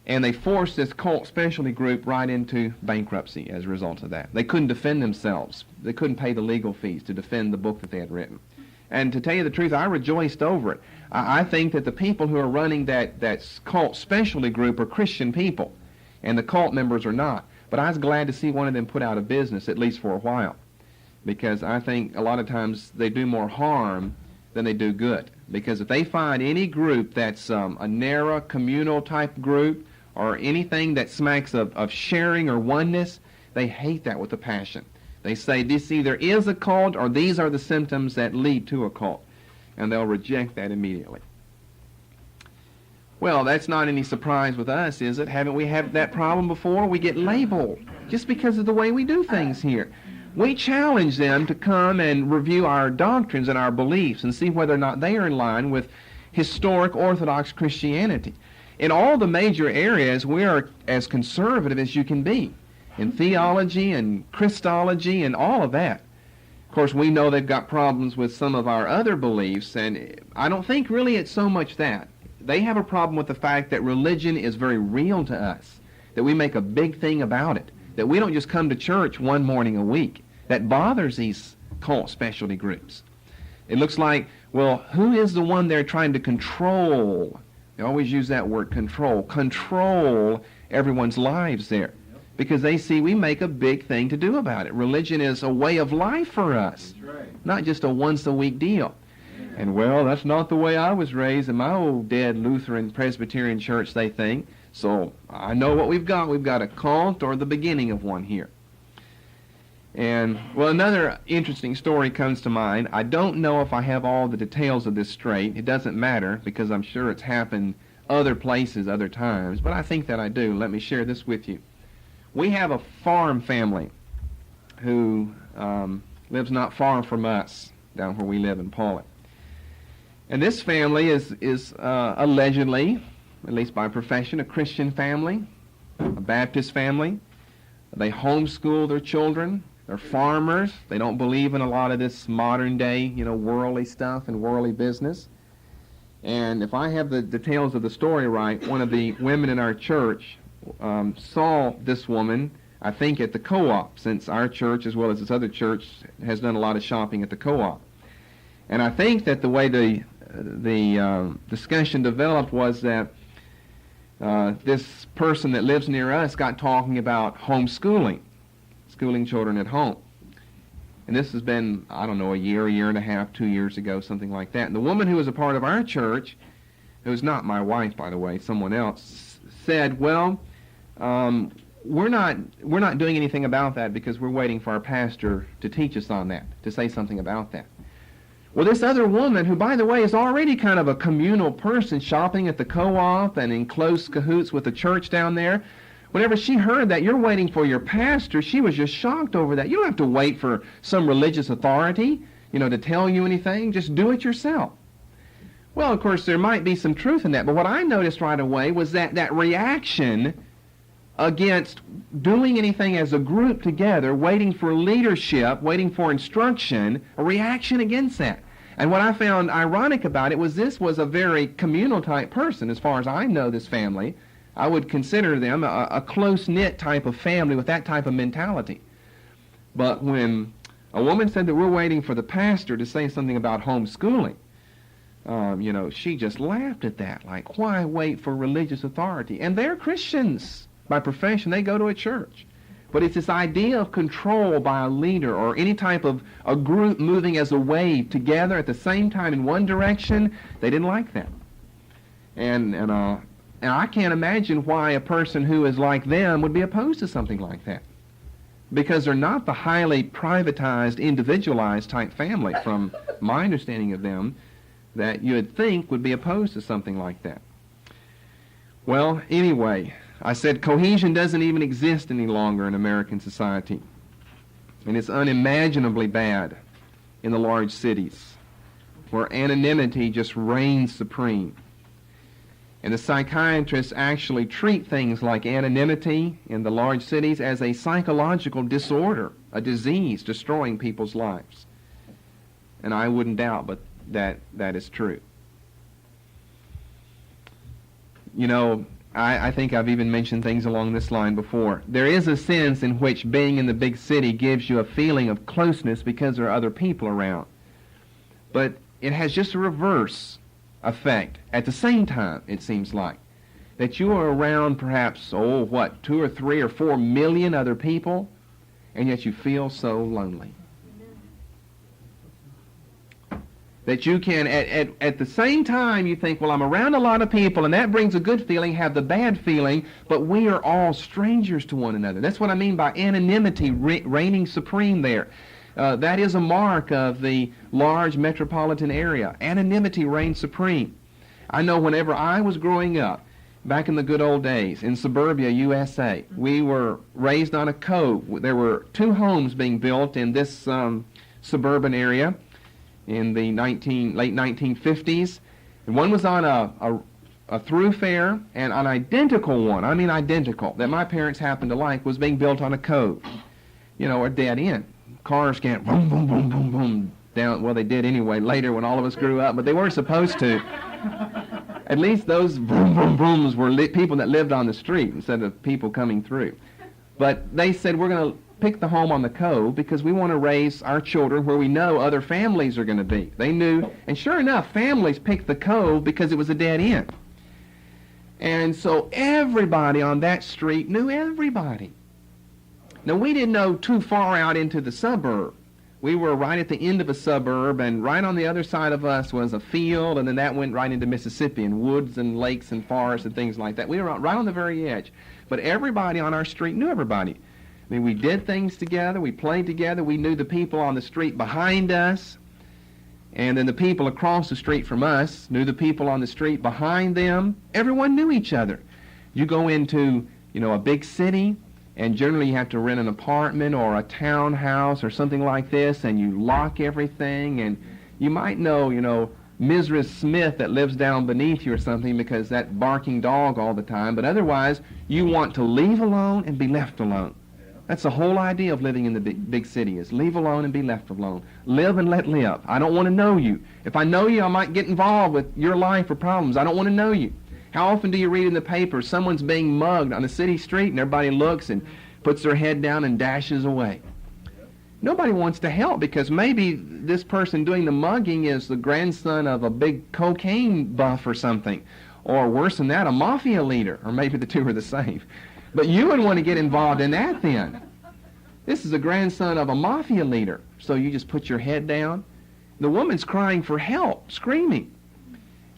and they forced this cult specialty group right into bankruptcy as a result of that. They couldn't defend themselves. They couldn't pay the legal fees to defend the book that they had written. And to tell you the truth, I rejoiced over it. I think that the people who are running that cult specialty group are Christian people, and the cult members are not. But I was glad to see one of them put out of business, at least for a while, because I think a lot of times they do more harm than they do good. Because if they find any group that's a narrow communal type group, or anything that smacks of sharing or oneness, they hate that with a passion. They say this either is a cult or these are the symptoms that lead to a cult, and they'll reject that immediately. Well, that's not any surprise with us, is it? Haven't we had that problem before? We get labeled just because of the way we do things here. We challenge them to come and review our doctrines and our beliefs and see whether or not they are in line with historic Orthodox Christianity. In all the major areas, we are as conservative as you can be, in theology and Christology and all of that. Of course, we know they've got problems with some of our other beliefs, and I don't think really it's so much that. They have a problem with the fact that religion is very real to us, that we make a big thing about it, that we don't just come to church one morning a week. That bothers these cult specialty groups. It looks like, well, who is the one they're trying to control? They always use that word, control everyone's lives there, because they see we make a big thing to do about it. Religion is a way of life for us, not just a once-a-week deal. And, well, that's not the way I was raised in my old dead Lutheran Presbyterian church, they think. So I know what we've got. We've got a cult or the beginning of one here. And, well, another interesting story comes to mind. I don't know if I have all the details of this straight. It doesn't matter, because I'm sure it's happened other places, other times, but I think that I do. Let me share this with you. We have a farm family who lives not far from us, down where we live in Paulet. And this family is allegedly, at least by profession, a Christian family, a Baptist family. They homeschool their children. They're farmers. They don't believe in a lot of this modern day, worldly stuff and worldly business. And if I have the details of the story right, one of the women in our church saw this woman, I think, at the co-op, since our church, as well as this other church, has done a lot of shopping at the co-op. And I think that the way the discussion developed was that this person that lives near us got talking about homeschooling, schooling children at home. And this has been, I don't know, a year and a half, 2 years ago, something like that. And the woman who was a part of our church, who's not my wife, by the way, someone else, said, well, we're not doing anything about that because we're waiting for our pastor to teach us on that, to say something about that. Well, this other woman, who, by the way, is already kind of a communal person, shopping at the co-op and in close cahoots with the church down there, Whenever she heard that you're waiting for your pastor, she was just shocked over that. You don't have to wait for some religious authority, to tell you anything. Just do it yourself. Well, of course, there might be some truth in that, but what I noticed right away was that reaction against doing anything as a group together, waiting for leadership, waiting for instruction, a reaction against that. And what I found ironic about it was this was a very communal type person, as far as I know this family. I would consider them a close-knit type of family with that type of mentality. But when a woman said that we're waiting for the pastor to say something about homeschooling, she just laughed at that, like, why wait for religious authority? And they're Christians by profession. They go to a church. But it's this idea of control by a leader or any type of a group moving as a wave together at the same time in one direction. They didn't like that. And I can't imagine why a person who is like them would be opposed to something like that. Because they're not the highly privatized, individualized type family, from my understanding of them, that you would think would be opposed to something like that. Well, anyway, I said cohesion doesn't even exist any longer in American society. And it's unimaginably bad in the large cities, where anonymity just reigns supreme. And the psychiatrists actually treat things like anonymity in the large cities as a psychological disorder, a disease destroying people's lives. And I wouldn't doubt but that is true. I think I've even mentioned things along this line before. There is a sense in which being in the big city gives you a feeling of closeness because there are other people around. But it has just a reverse effect. At the same time, it seems like, that you are around perhaps, 2 or 3 or 4 million other people, and yet you feel so lonely. That you can, at the same time, you think, well, I'm around a lot of people, and that brings a good feeling, have the bad feeling, but we are all strangers to one another. That's what I mean by anonymity reigning supreme there. That is a mark of the large metropolitan area. Anonymity reigns supreme. I know whenever I was growing up, back in the good old days, in suburbia, USA, we were raised on a cove. There were 2 homes being built in this suburban area in the late 1950s. And one was on a thoroughfare, and an identical one, I mean identical, that my parents happened to like, was being built on a cove, a dead end. Cars can't boom, boom, boom, boom, boom down. Well, they did anyway later when all of us grew up, but they weren't supposed to. At least those boom, boom, booms were people that lived on the street instead of people coming through. But they said, we're going to pick the home on the cove because we want to raise our children where we know other families are going to be. They knew, and sure enough, families picked the cove because it was a dead end. And so everybody on that street knew everybody. Now, we didn't know too far out into the suburb. We were right at the end of a suburb, and right on the other side of us was a field, and then that went right into Mississippi, and woods and lakes and forests and things like that. We were right on the very edge. But everybody on our street knew everybody. I mean, we did things together, we played together, we knew the people on the street behind us, and then the people across the street from us knew the people on the street behind them. Everyone knew each other. You go into, a big city, and generally you have to rent an apartment or a townhouse or something like this, and you lock everything, and you might know, Mrs. Smith that lives down beneath you or something because that barking dog all the time, but otherwise you want to leave alone and be left alone. That's the whole idea of living in the big city, is leave alone and be left alone. Live and let live. I don't want to know you. If I know you, I might get involved with your life or problems. I don't want to know you. How often do you read in the paper someone's being mugged on a city street and everybody looks and puts their head down and dashes away? Nobody wants to help because maybe this person doing the mugging is the grandson of a big cocaine buff or something. Or worse than that, a mafia leader. Or maybe the two are the same. But you would want to get involved in that then. This is a grandson of a mafia leader. So you just put your head down. The woman's crying for help, screaming.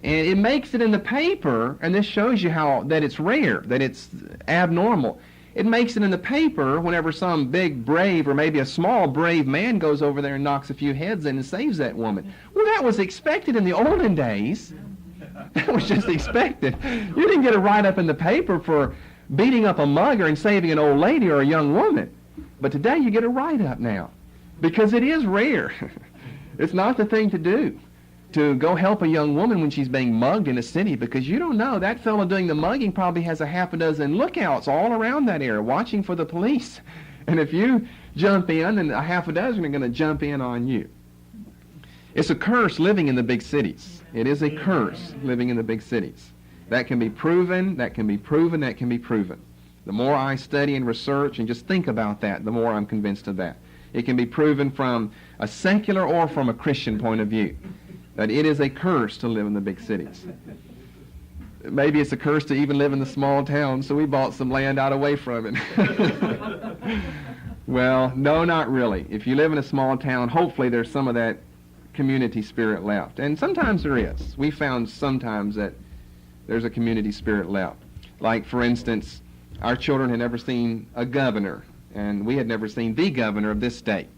And it makes it in the paper, and this shows you that it's rare, that it's abnormal. It makes it in the paper whenever some big, brave, or maybe a small, brave man goes over there and knocks a few heads in and saves that woman. Well, that was expected in the olden days. That was just expected. You didn't get a write-up in the paper for beating up a mugger and saving an old lady or a young woman. But today you get a write-up now, because it is rare. It's not the thing to do, to go help a young woman when she's being mugged in a city, because you don't know, that fellow doing the mugging probably has a half a dozen lookouts all around that area watching for the police. And if you jump in, then a half a dozen are going to jump in on you. It's a curse living in the big cities. It is a curse living in the big cities. That can be proven, that can be proven, that can be proven. The more I study and research and just think about that, the more I'm convinced of that. It can be proven from a secular or from a Christian point of view that it is a curse to live in the big cities. Maybe it's a curse to even live in the small towns, so we bought some land out away from it. Well, no, not really. If you live in a small town, hopefully there's some of that community spirit left. And sometimes there is. We found sometimes that there's a community spirit left. Like, for instance, our children had never seen a governor, and we had never seen the governor of this state.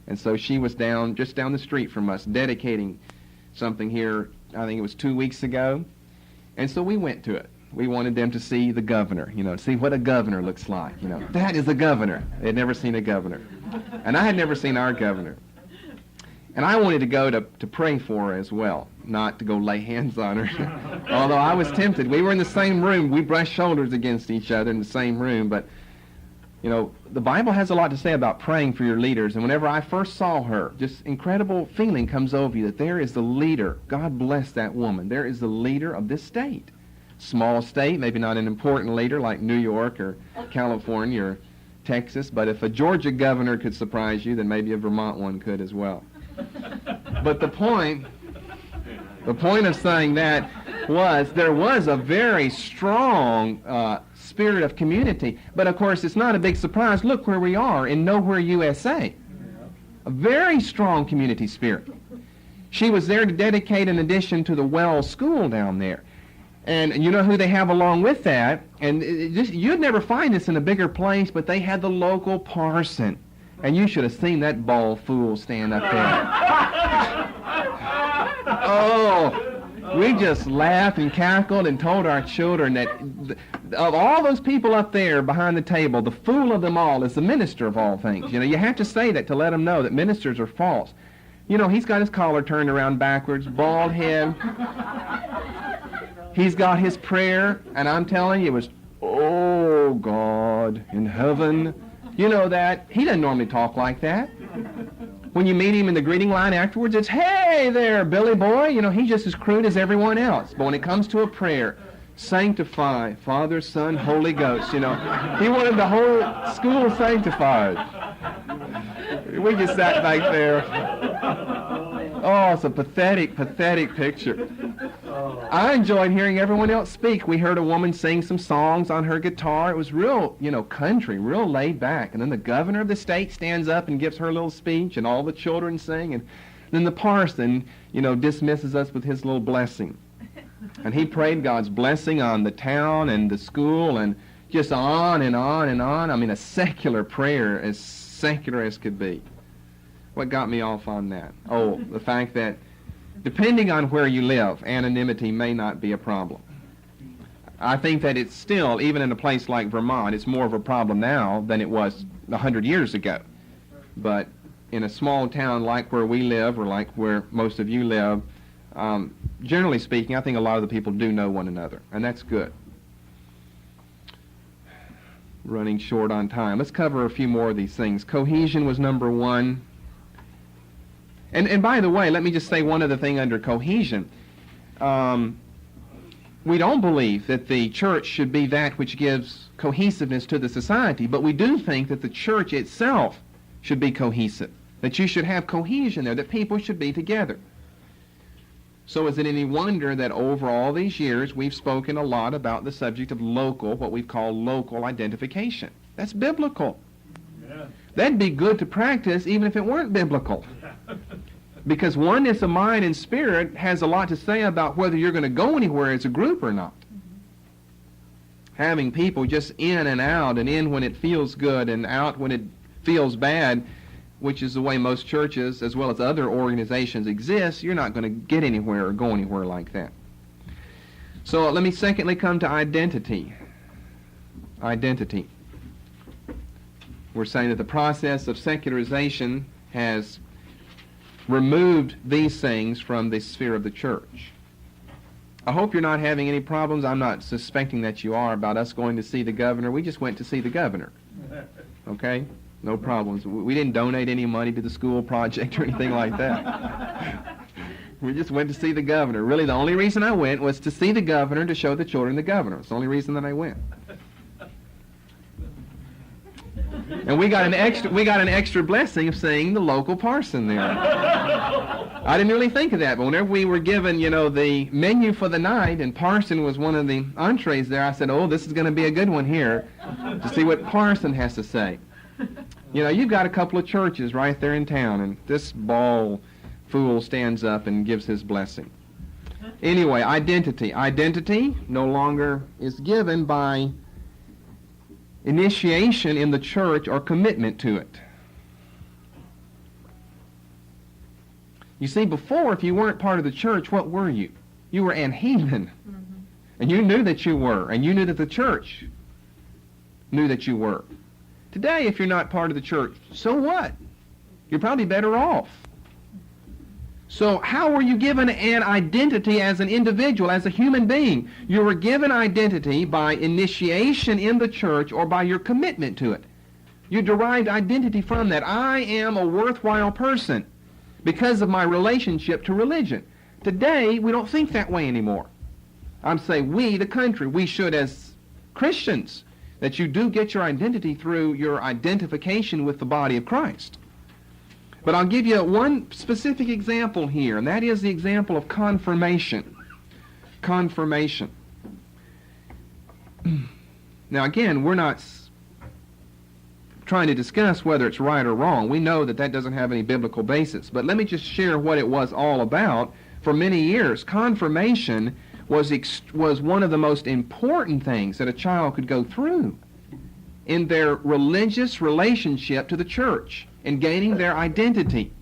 And so she was just down the street from us, dedicating something here, I think it was 2 weeks ago. And so we went to it. We wanted them to see the governor, see what a governor looks like. That is the governor. They had never seen a governor. And I had never seen our governor. And I wanted to go to pray for her as well, not to go lay hands on her. Although I was tempted. We were in the same room. We brushed shoulders against each other in the same room. But, the Bible has a lot to say about praying for your leaders. And whenever I first saw her, just incredible feeling comes over you that there is the leader. God bless that woman. There is the leader of this state. Small state, maybe not an important leader like New York or California or Texas. But if a Georgia governor could surprise you, then maybe a Vermont one could as well. But the point of saying that was there was a very strong spirit of community. But of course, it's not a big surprise. Look where we are in Nowhere, USA. A very strong community spirit. She was there to dedicate an addition to the Wells School down there. And you know who they have along with that? And you'd never find this in a bigger place, but they had the local parson. And you should have seen that bald fool stand up there. Oh, we just laughed and cackled and told our children that of all those people up there behind the table, the fool of them all is the minister of all things. You have to say that to let them know that ministers are false. He's got his collar turned around backwards, bald head. He's got his prayer, and I'm telling you, it was, "Oh, God in heaven." You know that. He doesn't normally talk like that. When you meet him in the greeting line afterwards, it's, "Hey there, Billy boy." He's just as crude as everyone else. But when it comes to a prayer, sanctify, Father, Son, Holy Ghost, he wanted the whole school sanctified. We just sat back there. Oh, it's a pathetic, pathetic picture. I enjoyed hearing everyone else speak. We heard a woman sing some songs on her guitar. It was real, country, real laid back. And then the governor of the state stands up and gives her little speech, and all the children sing. And then the parson, dismisses us with his little blessing. And he prayed God's blessing on the town and the school and just on and on and on. I mean, a secular prayer, as secular as could be. What got me off on that? Oh, the fact that depending on where you live, anonymity may not be a problem. I think that it's still, even in a place like Vermont, it's more of a problem now than it was 100 years ago. But in a small town like where we live, or like where most of you live, generally speaking, I think a lot of the people do know one another, and that's good. Running short on time. Let's cover a few more of these things. Cohesion was number one. And by the way, let me just say one other thing under cohesion. We don't believe that the church should be that which gives cohesiveness to the society, but we do think that the church itself should be cohesive, that you should have cohesion there, that people should be together. So is it any wonder that over all these years we've spoken a lot about the subject of local, what we call local identification? That's biblical. Yeah. That'd be good to practice even if it weren't biblical. Because oneness of mind and spirit has a lot to say about whether you're going to go anywhere as a group or not. Having people just in and out, and in when it feels good and out when it feels bad, which is the way most churches as well as other organizations exist, you're not going to get anywhere or go anywhere like that. So let me secondly come to identity. identity. We're saying that the process of secularization has removed these things from the sphere of the church. I hope you're not having any problems. I'm not suspecting that you are about us going to see the governor. We just went to see the governor. Okay? No problems. We didn't donate any money to the school project or anything like that. We just went to see the governor. Really, the only reason I went was to see the governor, to show the children the governor. It's the only reason that I went. And we got an extra blessing of seeing the local parson there. I didn't really think of that, but whenever we were given, the menu for the night, and parson was one of the entrees there, I said, oh, this is going to be a good one here, to see what parson has to say. You've got a couple of churches right there in town, and this bald fool stands up and gives his blessing. Anyway, identity. Identity no longer is given by initiation in the church or commitment to it. You see, before, if you weren't part of the church, what were you? You were an heathen. Mm-hmm. And you knew that you were, and you knew that the church knew that you were. Today, if you're not part of the church, so what? You're probably better off. So how were you given an identity as an individual, as a human being? You were given identity by initiation in the church or by your commitment to it. You derived identity from that. I am a worthwhile person because of my relationship to religion. Today, we don't think that way anymore. I'm saying we, the country, we should as Christians, that you do get your identity through your identification with the body of Christ. But I'll give you one specific example here, and that is the example of confirmation. Confirmation. Now again, we're not trying to discuss whether it's right or wrong. We know that that doesn't have any biblical basis. But let me just share what it was all about. For many years, confirmation was one of the most important things that a child could go through in their religious relationship to the church and gaining their identity.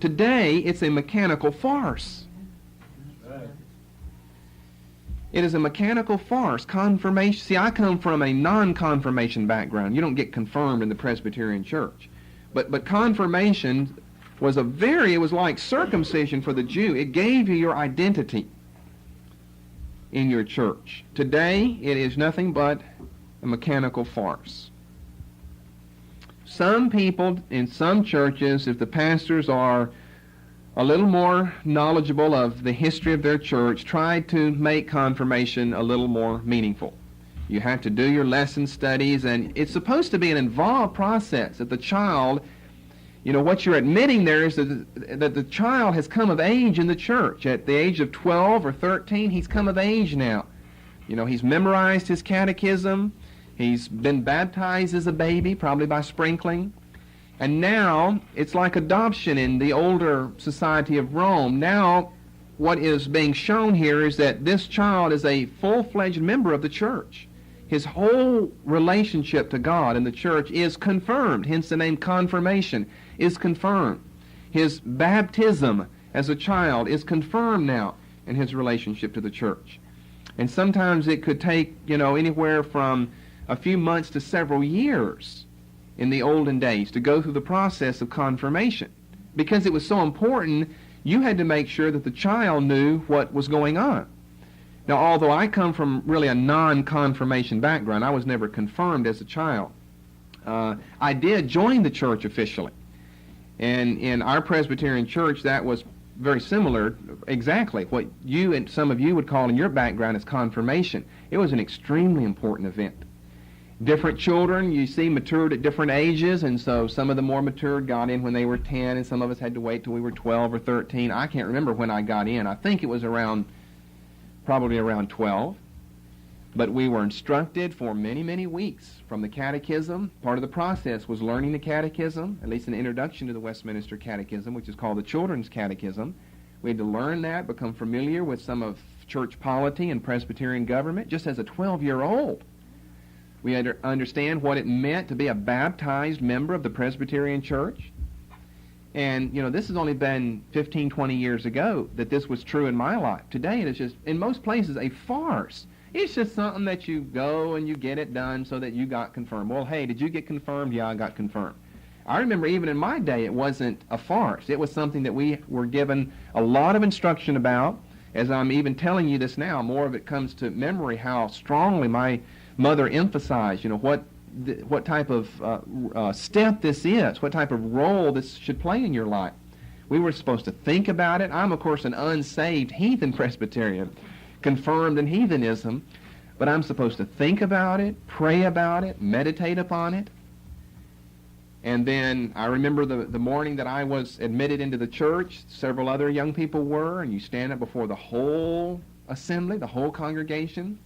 Today, it's a mechanical farce. It is a mechanical farce. Confirmation. See, I come from a non-confirmation background. You don't get confirmed in the Presbyterian Church. But confirmation was it was like circumcision for the Jew. It gave you your identity in your church. Today, it is nothing but a mechanical farce. Some people in some churches, if the pastors are a little more knowledgeable of the history of their church, try to make confirmation a little more meaningful. You have to do your lesson studies, and it's supposed to be an involved process that the child, what you're admitting there is that the child has come of age in the church. At the age of 12 or 13, he's come of age now. He's memorized his catechism. He's been baptized as a baby, probably by sprinkling. And now, it's like adoption in the older society of Rome. Now, what is being shown here is that this child is a full-fledged member of the church. His whole relationship to God and the church is confirmed, hence the name confirmation, is confirmed. His baptism as a child is confirmed now in his relationship to the church. And sometimes it could take, anywhere from a few months to several years in the olden days to go through the process of confirmation. Because it was so important, you had to make sure that the child knew what was going on. Now, although I come from really a non-confirmation background, I was never confirmed as a child. I did join the church officially. And in our Presbyterian church, that was very similar, exactly what you and some of you would call in your background as confirmation. It was an extremely important event. Different children, you see, matured at different ages, and so some of the more matured got in when they were 10, and some of us had to wait till we were 12 or 13. I can't remember when I got in. I think it was probably around 12. But we were instructed for many, many weeks from the catechism. Part of the process was learning the catechism, at least an introduction to the Westminster Catechism, which is called the Children's Catechism. We had to learn that, become familiar with some of church polity and Presbyterian government, just as a 12-year-old. We had to understand what it meant to be a baptized member of the Presbyterian Church. And, this has only been 15, 20 years ago that this was true in my life. Today it is just, in most places, a farce. It's just something that you go and you get it done so that you got confirmed. Well, hey, did you get confirmed? Yeah, I got confirmed. I remember even in my day, it wasn't a farce. It was something that we were given a lot of instruction about. As I'm even telling you this now, more of it comes to memory how strongly my mother emphasized, what type of step this is, what type of role this should play in your life. We were supposed to think about it. I'm, of course, an unsaved heathen Presbyterian, confirmed in heathenism, but I'm supposed to think about it, pray about it, meditate upon it. And then I remember the morning that I was admitted into the church, several other young people were, and you stand up before the whole assembly, the whole congregation,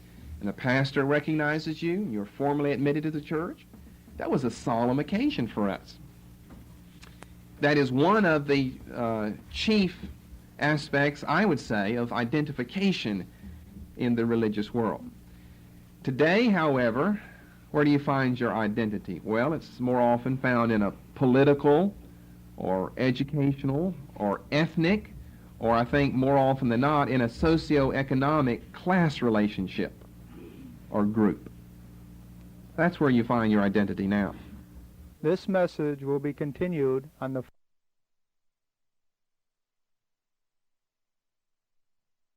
and the pastor recognizes you, and you're formally admitted to the church. That was a solemn occasion for us. That is one of the chief aspects, I would say, of identification in the religious world. Today, however, where do you find your identity? Well, it's more often found in a political or educational or ethnic, or I think more often than not in a socio-economic class relationship or group. That's where you find your identity now. This message will be continued on the